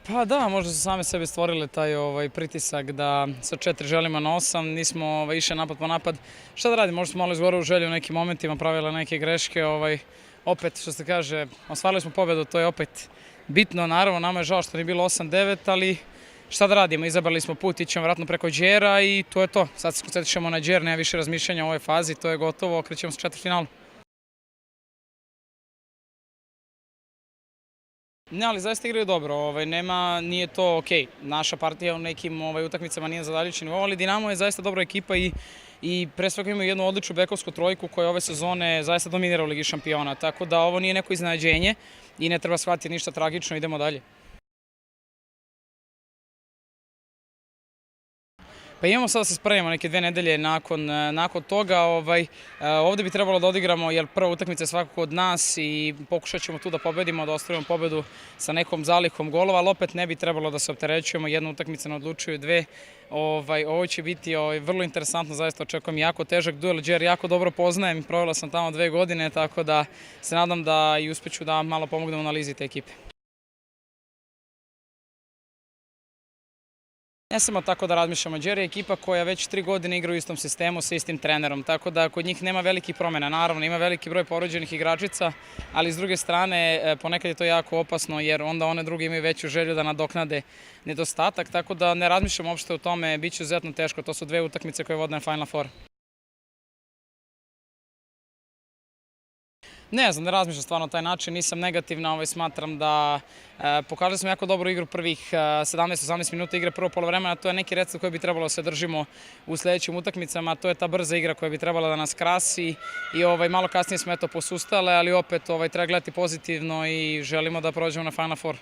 Pa da, možda su same sebi stvorile taj pritisak da sa 4 želimo na 8, nismo išli napad po napad. Šta da radim, možda smo malo izgore u želju u nekim momentima, pravile neke greške. Opet, što se kaže, osvajali smo pobedu, to je opet bitno. Naravno, nama je žao što nije bilo 8-9, ali šta da radimo, izabrali smo put, ićemo vratno preko Đera i to je to. Sad se koncentrišemo na Đer, nema više razmišljanja u ovoj fazi, to je gotovo, okrećemo se četvrtfinalu. Ne, ali zaista igraju dobro, nije to okej. Naša partija u nekim utakmicama nije zadaljujući nivo, ali Dinamo je zaista dobra ekipa i pre svega imaju jednu odličnu bekovsku trojku koja ove sezone zaista dominira u Ligi šampiona, tako da ovo nije neko iznenađenje i ne treba shvatiti ništa tragično, idemo dalje. Pa imamo sada da se spremimo neke 2 nedelje nakon toga. Ovde bi trebalo da odigramo, jer prva utakmica je svakako od nas i pokušat ćemo tu da pobedimo, da ostvarimo pobedu sa nekom zalihom golova, ali opet ne bi trebalo da se opterećujemo, jedna utakmica ne odlučuju dve. Ovo će biti vrlo interesantno, zaista očekujem jako težak duel, Đer jako dobro poznajem, provela sam tamo 2 godine, tako da se nadam da i uspeću da malo pomognem u analizi te ekipe. Ne samo tako da razmišljamo, Đer je ekipa koja već 3 godine igra u istom sistemu sa istim trenerom, tako da kod njih nema velikih promjena. Naravno, ima veliki broj porođenih igračica, ali s druge strane ponekad je to jako opasno jer onda one druge imaju veću želju da nadoknade nedostatak, tako da ne razmišljamo uopšte o tome, bit će izuzetno teško, to su 2 utakmice koje vode na Final Four. Ne znam, ne razmišljam stvarno na taj način, nisam negativna, smatram da pokazali smo jako dobru igru prvih 17-18 minuta igre prvo polovremena, to je neki recept koji bi trebalo da se držimo u sledećim utakmicama, to je ta brza igra koja bi trebala da nas krasi i malo kasnije smo posustale, ali opet treba gledati pozitivno i želimo da prođemo na Final Four.